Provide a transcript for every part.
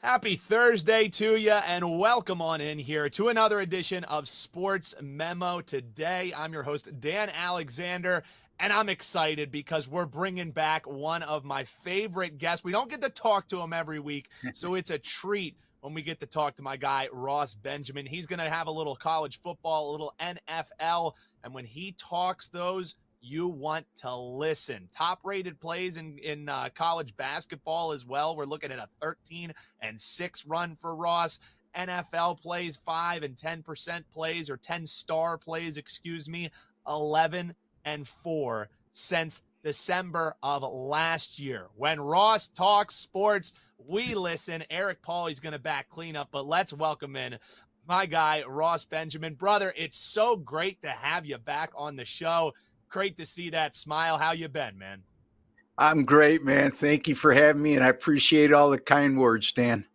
Happy Thursday to you, and welcome on in here to another edition of Sports Memo Today. I'm your host, Dan Alexander, and I'm excited because we're bringing back one of my favorite guests. We don't get to talk to him every week, so it's a treat when we get to talk to my guy, Ross Benjamin. He's going to have a little college football, a little NFL, and when he talks those, you want to listen. Top-rated plays in college basketball as well. We're looking at a 13-6 run for Ross. NFL plays 5 and 10% plays, or 10-star plays, 11-4 since December of last year. When Ross talks sports, we listen. Eric Pauly's going to back cleanup, but let's welcome in my guy, Ross Benjamin. Brother, it's so great to have you back on the show. Great to see that smile. How you been, man? I'm great, man. Thank you for having me, and I appreciate all the kind words, Dan.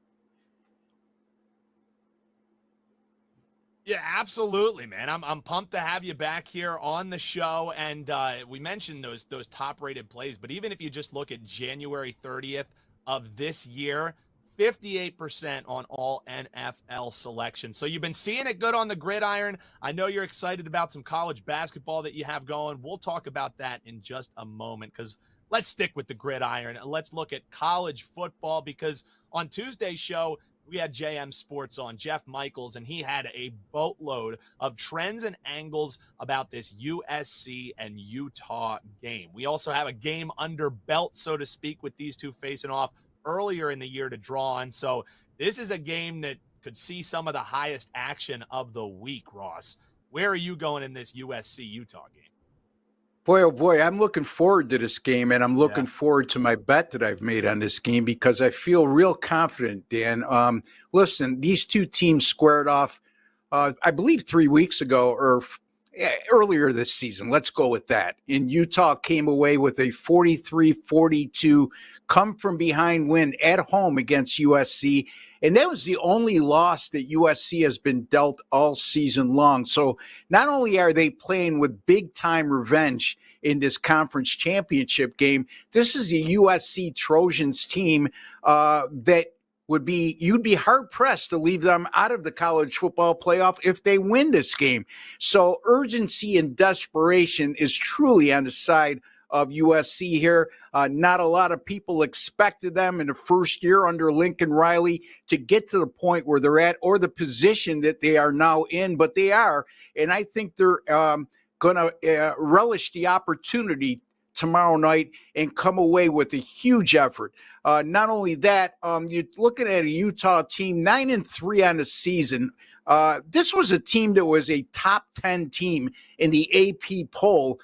Yeah, absolutely, man. I'm pumped to have you back here on the show. And we mentioned those top-rated plays, but even if you just look at January 30th of this year, 58% on all NFL selections. So you've been seeing it good on the gridiron. I know you're excited about some college basketball that you have going. We'll talk about that in just a moment, because let's stick with the gridiron. Let's look at college football, because on Tuesday's show, we had JM Sports on, Jeff Michaels, and he had a boatload of trends and angles about this USC and Utah game. We also have a game under belt, so to speak, with these two facing off earlier in the year to draw on. So this is a game that could see some of the highest action of the week, Ross. Where are you going in this USC-Utah game? Boy, oh boy, I'm looking forward to this game, and I'm looking forward to my bet that I've made on this game, because I feel real confident, Dan. Listen, these two teams squared off, I believe 3 weeks ago, or earlier this season. Let's go with that. And Utah came away with a 43-42 come-from-behind win at home against USC. And that was the only loss that USC has been dealt all season long. So not only are they playing with big-time revenge in this conference championship game, this is a USC Trojans team that you'd be hard-pressed to leave them out of the college football playoff if they win this game. So urgency and desperation is truly on the side of USC here. Not a lot of people expected them in the first year under Lincoln Riley to get to the point where they're at, or the position that they are now in, but they are. And I think they're going to relish the opportunity tomorrow night and come away with a huge effort. Not only that, you're looking at a Utah team 9-3 on the season. This was a team that was a top 10 team in the AP poll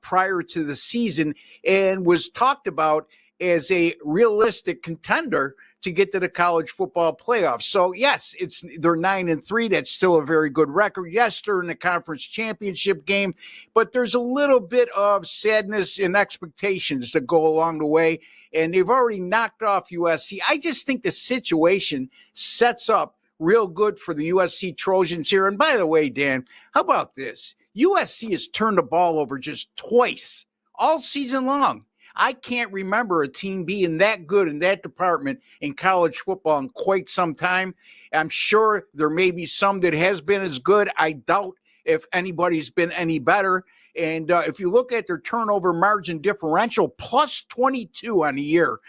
prior to the season, and was talked about as a realistic contender to get to the college football playoffs. So yes, they're 9-3. That's still a very good record. Yes, they're in the conference championship game, but there's a little bit of sadness and expectations that go along the way, and they've already knocked off USC. I just think the situation sets up real good for the USC Trojans here. And by the way, Dan, how about this? USC has turned the ball over just twice all season long. I can't remember a team being that good in that department in college football in quite some time. I'm sure there may be some that has been as good. I doubt if anybody's been any better. And if you look at their turnover margin differential, plus 22 on the year.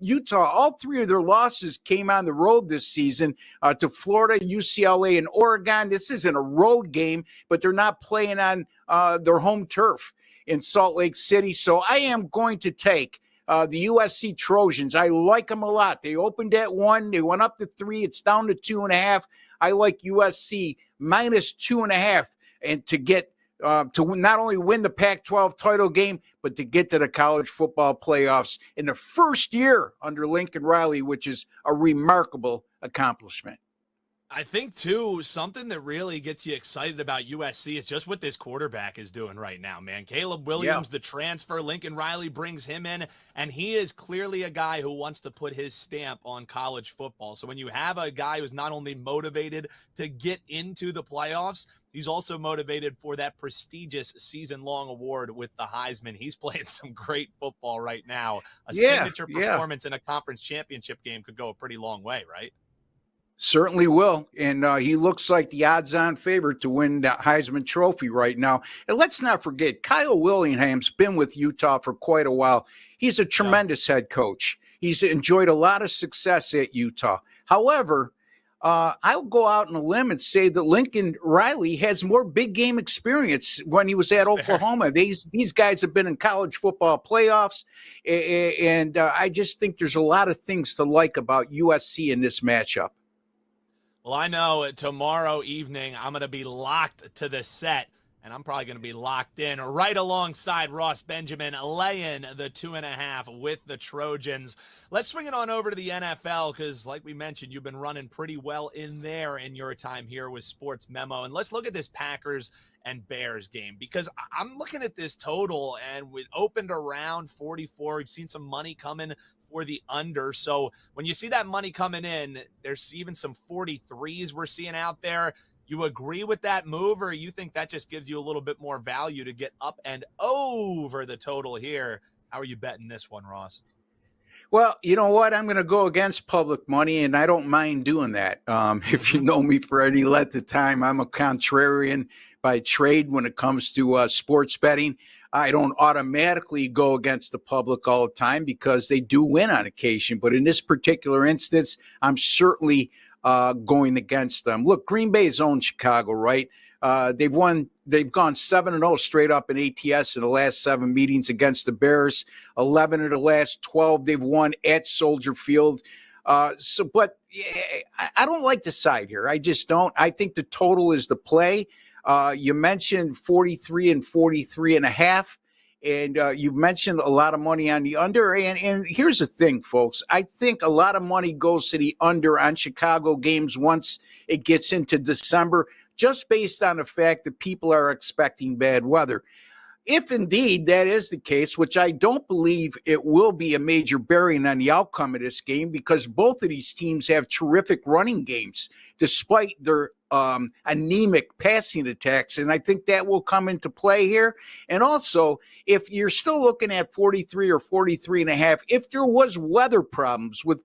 Utah, all three of their losses came on the road this season to Florida, UCLA, and Oregon. This isn't a road game, but they're not playing on their home turf in Salt Lake City. So I am going to take the USC Trojans. I like them a lot. They opened at 1. They went up to 3. It's down to 2.5. I like USC minus 2.5, and to get to not only win the Pac-12 title game, but to get to the college football playoffs in the first year under Lincoln Riley, which is a remarkable accomplishment. I think, too, something that really gets you excited about USC is just what this quarterback is doing right now, man. Caleb Yeah. Williams, the transfer, Lincoln Riley brings him in, and he is clearly a guy who wants to put his stamp on college football. So when you have a guy who's not only motivated to get into the playoffs, he's also motivated for that prestigious season-long award with the Heisman. He's playing some great football right now. A Yeah. signature Yeah. performance in a conference championship game could go a pretty long way, right? Certainly will. And he looks like the odds on favorite to win the Heisman Trophy right now. And let's not forget, Kyle Willingham's been with Utah for quite a while. He's a Yeah. tremendous head coach. He's enjoyed a lot of success at Utah. However, I'll go out on a limb and say that Lincoln Riley has more big game experience when he was at That's fair. Oklahoma. These guys have been in college football playoffs, and I just think there's a lot of things to like about USC in this matchup. Well, I know tomorrow evening I'm going to be locked to the set, and I'm probably going to be locked in right alongside Ross Benjamin, laying the 2.5 with the Trojans. Let's swing it on over to the NFL because, like we mentioned, you've been running pretty well in there in your time here with Sports Memo. And let's look at this Packers and Bears game because I'm looking at this total, and we opened around 44. We've seen some money coming for the under. So when you see that money coming in, there's even some 43s we're seeing out there. You agree with that move, or you think that just gives you a little bit more value to get up and over the total here? How are you betting this one, Ross? Well, you know what? I'm going to go against public money, and I don't mind doing that. If you know me for any length of time, I'm a contrarian by trade when it comes to sports betting. I don't automatically go against the public all the time because they do win on occasion. But in this particular instance, I'm certainly going against them. Look, Green Bay's owned Chicago, right? They've gone 7-0 straight up in ATS in the last 7 meetings against the Bears. 11 of the last 12 they've won at Soldier Field. But I don't like the side here. I just don't. I think the total is the play. You mentioned 43 and 43.5. And you mentioned a lot of money on the under. And here's the thing, folks. I think a lot of money goes to the under on Chicago games once it gets into December, just based on the fact that people are expecting bad weather. If indeed that is the case, which I don't believe it will be a major bearing on the outcome of this game, because both of these teams have terrific running games despite their anemic passing attacks. And I think that will come into play here. And also, if you're still looking at 43 or 43.5, if there was weather problems with,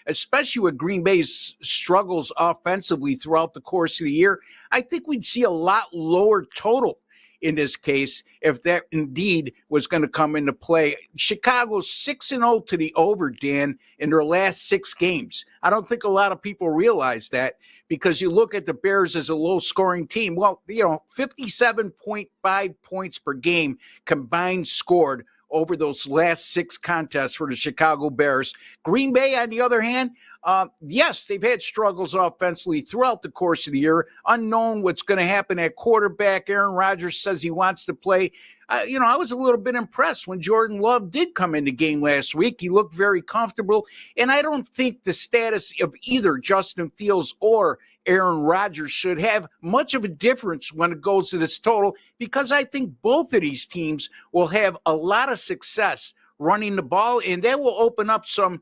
especially with Green Bay's struggles offensively throughout the course of the year, I think we'd see a lot lower total in this case, if that indeed was going to come into play. Chicago's 6-0 to the over, Dan, in their last 6 games. I don't think a lot of people realize that, because you look at the Bears as a low-scoring team. Well, 57.5 points per game combined scored over those last 6 contests for the Chicago Bears. Green Bay, on the other hand, yes, they've had struggles offensively throughout the course of the year. Unknown what's going to happen at quarterback. Aaron Rodgers says he wants to play. I was a little bit impressed when Jordan Love did come in the game last week. He looked very comfortable. And I don't think the status of either Justin Fields or Aaron Rodgers should have much of a difference when it goes to this total, because I think both of these teams will have a lot of success running the ball, and that will open up some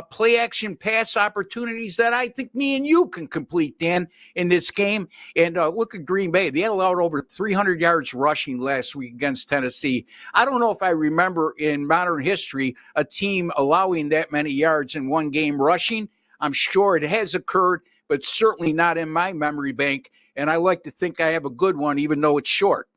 play action pass opportunities that I think me and you can complete, Dan, in this game. And look at Green Bay. They allowed over 300 yards rushing last week against Tennessee. I don't know if I remember in modern history a team allowing that many yards in one game rushing. I'm sure it has occurred, but certainly not in my memory bank. And I like to think I have a good one, even though it's short.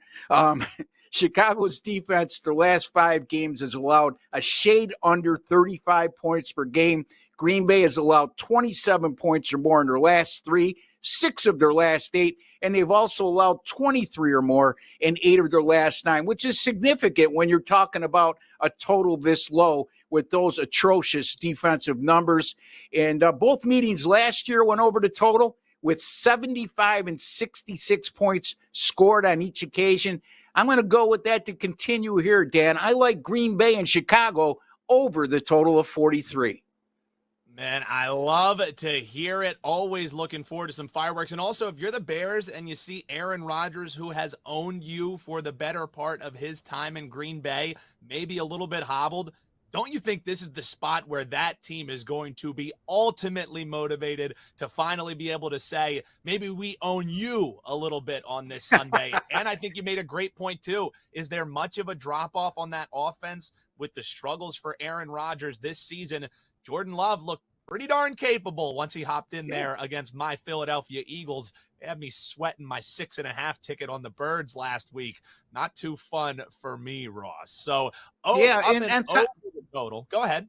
Chicago's defense, their last 5 games, has allowed a shade under 35 points per game. Green Bay has allowed 27 points or more in their last 3, 6 of their last 8, and they've also allowed 23 or more in 8 of their last 9, which is significant when you're talking about a total this low with those atrocious defensive numbers. And both meetings last year went over the total with 75 and 66 points scored on each occasion. I'm going to go with that to continue here, Dan. I like Green Bay and Chicago over the total of 43. Man, I love to hear it. Always looking forward to some fireworks. And also, if you're the Bears and you see Aaron Rodgers, who has owned you for the better part of his time in Green Bay, maybe a little bit hobbled, don't you think this is the spot where that team is going to be ultimately motivated to finally be able to say, maybe we own you a little bit on this Sunday? And I think you made a great point, too. Is there much of a drop-off on that offense with the struggles for Aaron Rodgers this season? Jordan Love looked pretty darn capable once he hopped in there against my Philadelphia Eagles. They had me sweating my 6.5 ticket on the Birds last week. Not too fun for me, Ross. So, Yeah, up and over the total. Go ahead.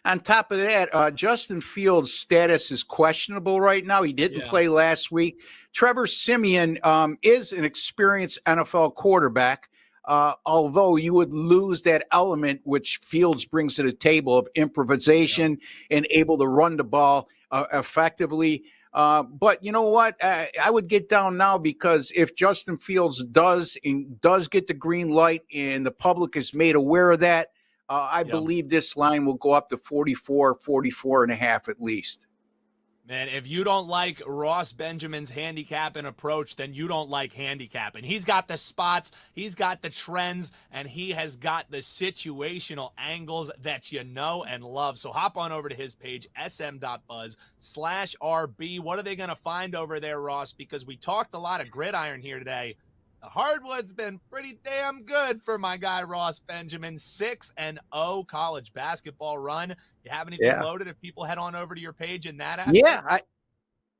On top of that, Justin Fields' status is questionable right now. He didn't play last week. Trevor Siemian is an experienced NFL quarterback, although you would lose that element which Fields brings to the table of improvisation and able to run the ball effectively. But you know what? I would get down now, because if Justin Fields does get the green light and the public is made aware of that, I believe this line will go up to 44 and a half at least. Man, if you don't like Ross Benjamin's handicapping approach, then you don't like handicapping. He's got the spots, he's got the trends, and he has got the situational angles that you know and love. So hop on over to his page, sm.buzz/RB. What are they going to find over there, Ross? Because we talked a lot of gridiron here today. The hardwood's been pretty damn good for my guy Ross Benjamin. 6-0 college basketball run. You have anything loaded if people head on over to your page in that aspect?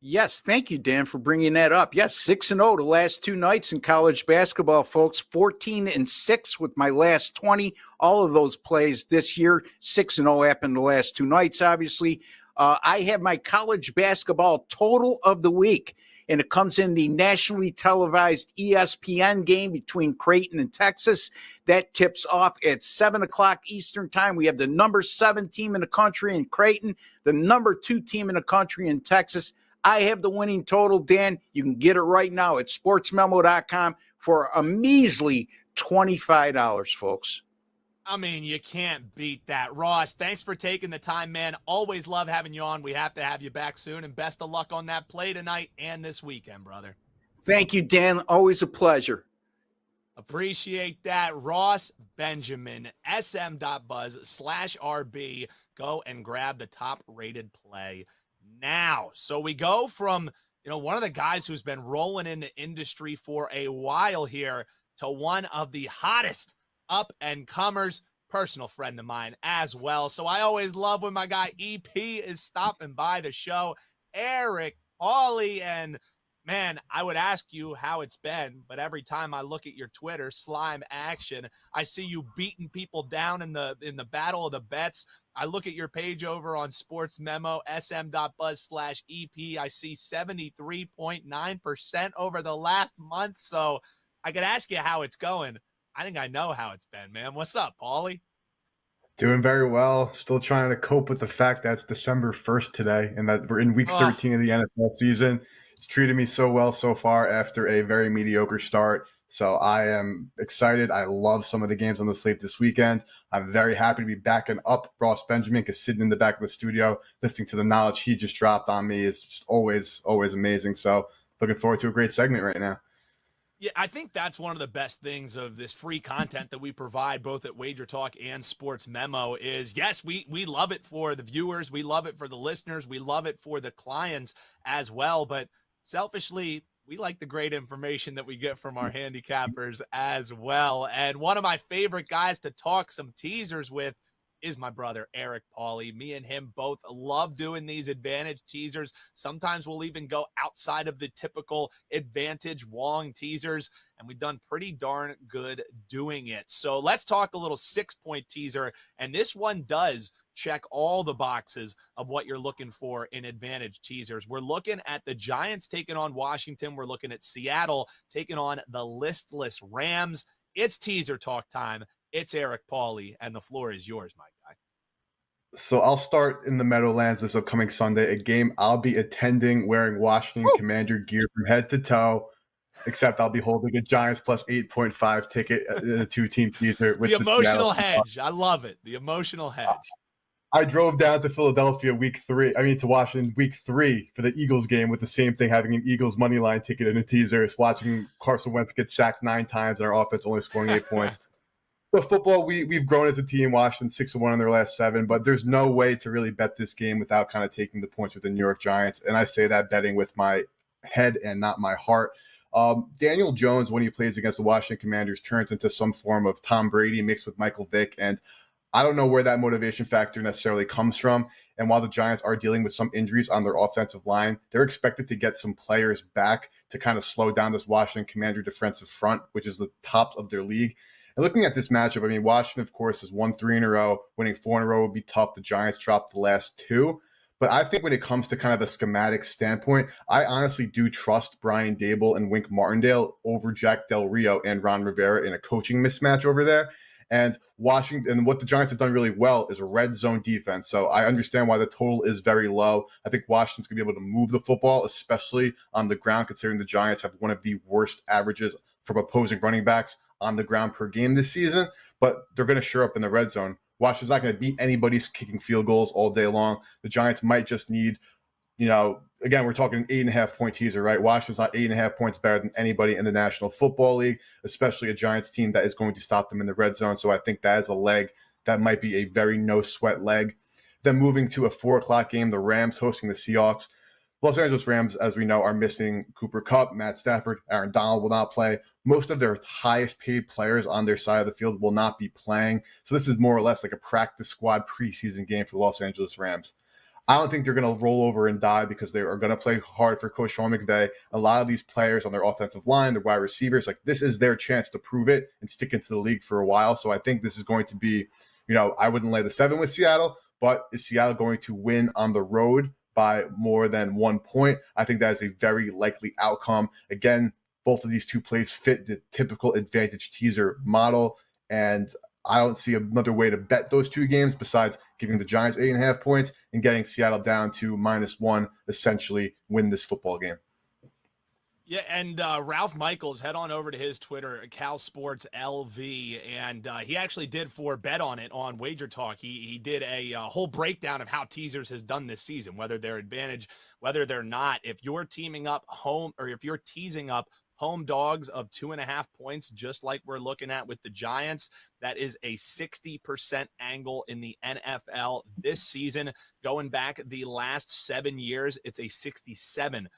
Yes, thank you, Dan, for bringing that up. Yes, 6-0 the last 2 nights in college basketball, folks. 14-6 with my last 20. All of those plays this year. 6-0 happened the last 2 nights, obviously. I have my college basketball total of the week, and it comes in the nationally televised ESPN game between Creighton and Texas. That tips off at 7 o'clock Eastern time. We have the number 7 team in the country in Creighton, the number 2 team in the country in Texas. I have the winning total, Dan. You can get it right now at sportsmemo.com for a measly $25, folks. I mean, you can't beat that. Ross, thanks for taking the time, man. Always love having you on. We have to have you back soon, and best of luck on that play tonight and this weekend, brother. Thank you, Dan. Always a pleasure. Appreciate that. Ross Benjamin, sm.buzz/RB. Go and grab the top-rated play now. So we go from, one of the guys who's been rolling in the industry for a while here to one of the hottest up-and-comers, personal friend of mine as well. So I always love when my guy EP is stopping by the show. Eric Pauly, and man, I would ask you how it's been, but every time I look at your Twitter, slime action, I see you beating people down in the battle of the bets. I look at your page over on SportsMemo, sm.buzz/EP. I see 73.9% over the last month. So I could ask you how it's going. I think I know how it's been, man. What's up, Pauly? Doing very well. Still trying to cope with the fact that it's December 1st today and that we're in week 13 of the NFL season. It's treated me so well so far after a very mediocre start. So I am excited. I love some of the games on the slate this weekend. I'm very happy to be backing up Ross Benjamin, because sitting in the back of the studio, listening to the knowledge he just dropped on me is just always amazing. So looking forward to a great segment right now. Yeah, I think that's one of the best things of this free content that we provide both at Wager Talk and Sports Memo is, yes, we love it for the viewers. We love it for the listeners. We love it for the clients as well. But selfishly, we like the great information that we get from our handicappers as well. And one of my favorite guys to talk some teasers with is my brother, Eric Pauly. Me and him both love doing these advantage teasers. Sometimes we'll even go outside of the typical advantage Wong teasers, and we've done pretty darn good doing it. So let's talk a little 6-point teaser, and this one does check all the boxes of what you're looking for in advantage teasers. We're looking at the Giants taking on Washington. We're looking at Seattle taking on the listless Rams. It's teaser talk time. It's Eric Pauly, and the floor is yours, my guy. So I'll start in the Meadowlands this upcoming Sunday, a game I'll be attending wearing Washington Commander gear from head to toe, except I'll be holding a Giants plus 8.5 ticket in a 2-team teaser. With the emotional hedge. I love it. The emotional hedge. I drove down to Philadelphia to Washington week 3 for the Eagles game with the same thing, having an Eagles money line ticket and a teasers, watching Carson Wentz get sacked 9 times and our offense only scoring 8 points. But football, we've grown as a team. Washington 6-1 in their last 7, but there's no way to really bet this game without kind of taking the points with the New York Giants. And I say that betting with my head and not my heart. Daniel Jones, when he plays against the Washington Commanders, turns into some form of Tom Brady mixed with Michael Vick, and I don't know where that motivation factor necessarily comes from. And while the Giants are dealing with some injuries on their offensive line, they're expected to get some players back to kind of slow down this Washington Commander defensive front, which is the top of their league. And looking at this matchup, I mean, Washington, of course, has won 3 in a row. Winning 4 in a row would be tough. The Giants dropped the last 2. But I think when it comes to kind of a schematic standpoint, I honestly do trust Brian Dable and Wink Martindale over Jack Del Rio and Ron Rivera in a coaching mismatch over there. And Washington, and what the Giants have done really well is a red zone defense. So I understand why the total is very low. I think Washington's going to be able to move the football, especially on the ground, considering the Giants have one of the worst averages from opposing running backs on the ground per game this season. But they're going to show up in the red zone. Washington's not going to beat anybody's kicking field goals all day long. The Giants might just need, again, we're talking 8.5 point teaser, right? Washington's not 8.5 points better than anybody in the National Football League, especially a Giants team that is going to stop them in the red zone. So I think that is a leg that might be a very no sweat leg. Then moving to a 4:00 game, the Rams hosting the Seahawks. Los Angeles Rams, as we know, are missing Cooper Kupp, Matt Stafford, Aaron Donald will not play. Most of their highest paid players on their side of the field will not be playing. So this is more or less like a practice squad preseason game for the Los Angeles Rams. I don't think they're going to roll over and die because they are going to play hard for Coach Sean McVay. A lot of these players on their offensive line, their wide receivers, like this is their chance to prove it and stick into the league for a while. So I think this is going to be, I wouldn't lay the 7 with Seattle, but is Seattle going to win on the road by more than 1 point? I think that is a very likely outcome. Again, both of these two plays fit the typical advantage teaser model, and I don't see another way to bet those 2 games besides giving the Giants 8.5 points and getting Seattle down to -1, essentially win this football game. Yeah, and Ralph Michaels, head on over to his Twitter, Cal Sports LV, and he actually did for Bet on It on Wager Talk. He did a whole breakdown of how teasers has done this season, whether they're advantage, whether they're not. If you're teaming up home, or if you're teasing up home dogs of 2.5 points, just like we're looking at with the Giants, that is a 60% angle in the NFL this season. Going back the last 7 years, it's a 67%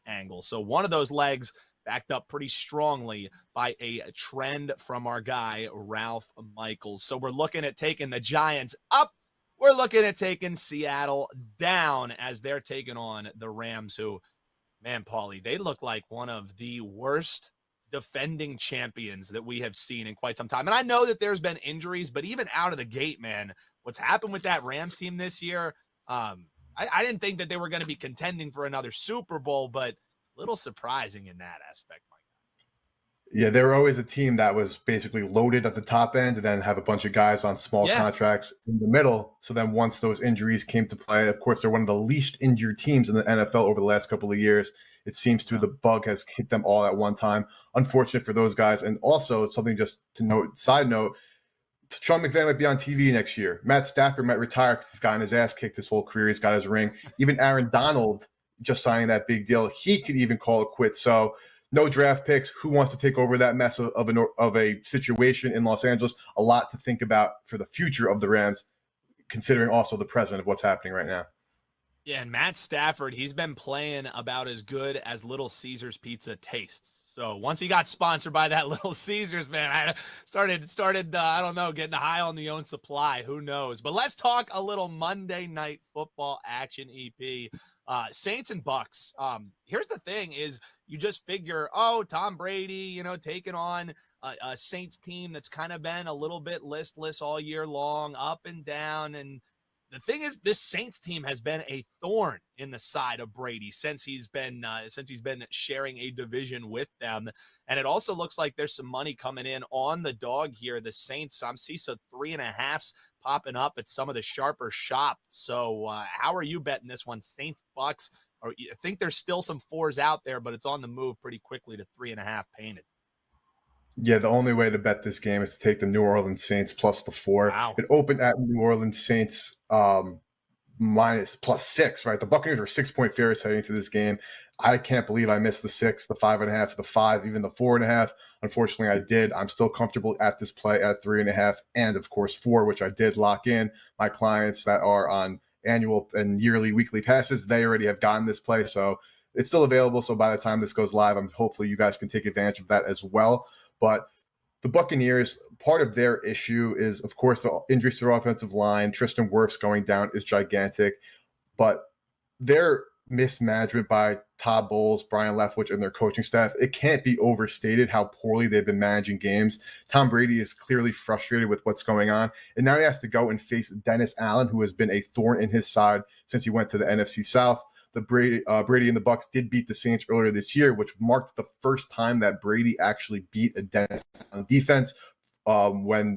angle. So one of those legs backed up pretty strongly by a trend from our guy, Ralph Michaels. So we're looking at taking the Giants up. We're looking at taking Seattle down as they're taking on the Rams, who, man, Pauly, they look like one of the worst defending champions that we have seen in quite some time. And I know that there's been injuries, but even out of the gate, man, what's happened with that Rams team this year, I didn't think that they were going to be contending for another Super Bowl, but a little surprising in that aspect, Mike. Yeah, they were always a team that was basically loaded at the top end and then have a bunch of guys on small contracts in the middle. So then once those injuries came to play, of course, they're one of the least injured teams in the NFL over the last couple of years. It seems to the bug has hit them all at one time. Unfortunate for those guys. And also something just to note, side note, Sean McVay might be on TV next year. Matt Stafford might retire because he's gotten his ass kicked his whole career. He's got his ring. Even Aaron Donald just signing that big deal. He could even call it quits. So no draft picks. Who wants to take over that mess of a situation in Los Angeles? A lot to think about for the future of the Rams, considering also the present of what's happening right now. Yeah, and Matt Stafford, he's been playing about as good as Little Caesars Pizza tastes. So once he got sponsored by that Little Caesars, man, I started I don't know, getting high on the own supply. Who knows? But let's talk a little Monday Night Football action, EP. Saints and Bucks. Here's the thing is you just figure, Tom Brady, taking on a Saints team that's kind of been a little bit listless all year long, up and down. And the thing is, this Saints team has been a thorn in the side of Brady since he's been sharing a division with them. And it also looks like there's some money coming in on the dog here. The Saints, I'm seeing 3.5s popping up at some of the sharper shops. So how are you betting this one, Saints Bucks? Or you think there's still some 4s out there, but it's on the move pretty quickly to 3.5 painted? Yeah, the only way to bet this game is to take the New Orleans Saints plus the 4. Wow. It opened at New Orleans Saints minus +6, right? The Buccaneers were 6-point favorites heading into this game. I can't believe I missed the 6, the 5.5, the 5, even the 4.5. Unfortunately, I did. I'm still comfortable at this play at 3.5, and of course 4, which I did lock in. My clients that are on annual and yearly, weekly passes, they already have gotten this play, so it's still available. So by the time this goes live, hopefully you guys can take advantage of that as well. But the Buccaneers, part of their issue is, of course, the injuries to their offensive line. Tristan Wirfs going down is gigantic, but their mismanagement by Todd Bowles, Brian Leftwich, and their coaching staff, it can't be overstated how poorly they've been managing games. Tom Brady is clearly frustrated with what's going on, and now he has to go and face Dennis Allen, who has been a thorn in his side since he went to the NFC South. The Brady and the Bucs did beat the Saints earlier this year, which marked the first time that Brady actually beat a Dennis Allen defense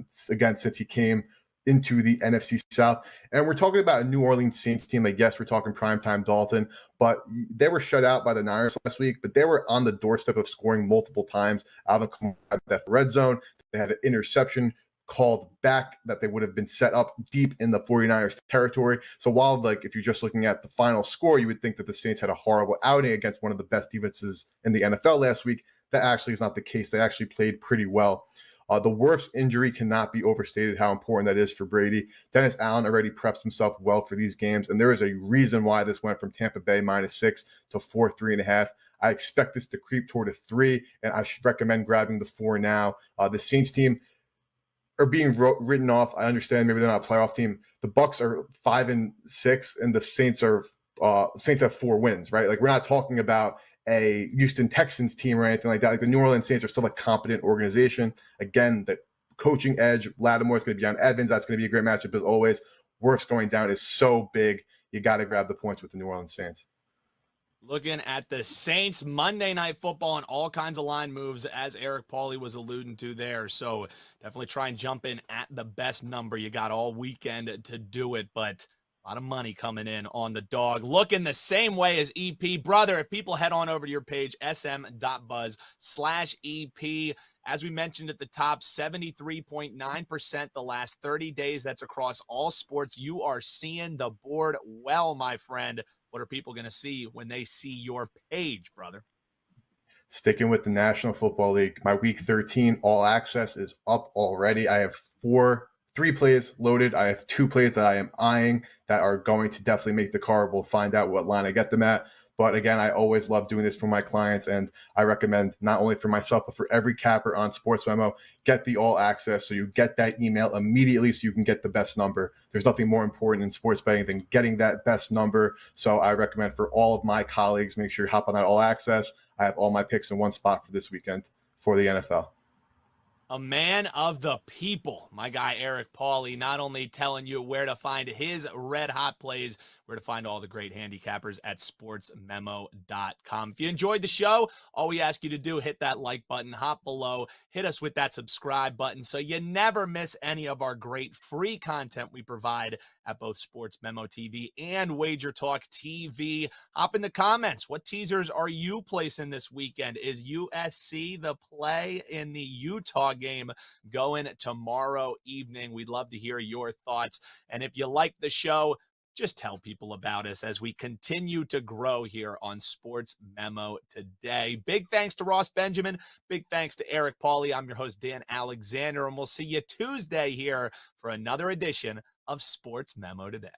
since he came into the NFC South. And we're talking about a New Orleans Saints team. I guess we're talking primetime Dalton, but they were shut out by the Niners last week, but they were on the doorstep of scoring multiple times. Alvin Kamara had that red zone. They had an interception called back that they would have been set up deep in the 49ers territory. So while if you're just looking at the final score, you would think that the Saints had a horrible outing against one of the best defenses in the NFL last week. That actually is not the case. They actually played pretty well. The Wirfs injury cannot be overstated how important that is for Brady. Dennis Allen already preps himself well for these games, and there is a reason why this went from Tampa Bay -6 to 4, 3.5. I expect this to creep toward a 3, and I should recommend grabbing the 4 now. The Saints team are being written off. I understand maybe they're not a playoff team. The Bucs are 5-6, and the Saints have 4 wins, right? We're not talking about a Houston Texans team or anything like that. The New Orleans Saints are still a competent organization. Again, the coaching edge, Lattimore is going to be on Evans. That's going to be a great matchup as always. Wirfs going down is so big. You got to grab the points with the New Orleans Saints. Looking at the Saints Monday Night Football and all kinds of line moves, as Eric Pauly was alluding to there. So definitely try and jump in at the best number. You got all weekend to do it, but a lot of money coming in on the dog. Looking the same way as EP. Brother, if people head on over to your page, sm.buzz/EP. As we mentioned at the top, 73.9% the last 30 days. That's across all sports. You are seeing the board well, my friend. What are people going to see when they see your page, brother? Sticking with the National Football League, my Week 13 All Access is up already. I have 3 plays loaded. I have 2 plays that I am eyeing that are going to definitely make the card. We'll find out what line I get them at. But again, I always love doing this for my clients, and I recommend not only for myself, but for every capper on SportsMemo, get the All Access so you get that email immediately so you can get the best number. There's nothing more important in sports betting than getting that best number. So I recommend for all of my colleagues, make sure you hop on that All Access. I have all my picks in one spot for this weekend for the NFL. A man of the people, my guy Eric Pauly, not only telling you where to find his red hot plays, where to find all the great handicappers at sportsmemo.com. If you enjoyed the show, all we ask you to do, hit that like button, hop below, hit us with that subscribe button so you never miss any of our great free content we provide at both SportsMemo TV and Wager Talk TV. Hop in the comments. What teasers are you placing this weekend? Is USC the play in the Utah game going tomorrow evening? We'd love to hear your thoughts. And if you like the show, just tell people about us as we continue to grow here on Sports Memo Today. Big thanks to Ross Benjamin. Big thanks to Eric Pauly. I'm your host, Dan Alexander, and we'll see you Tuesday here for another edition of Sports Memo Today.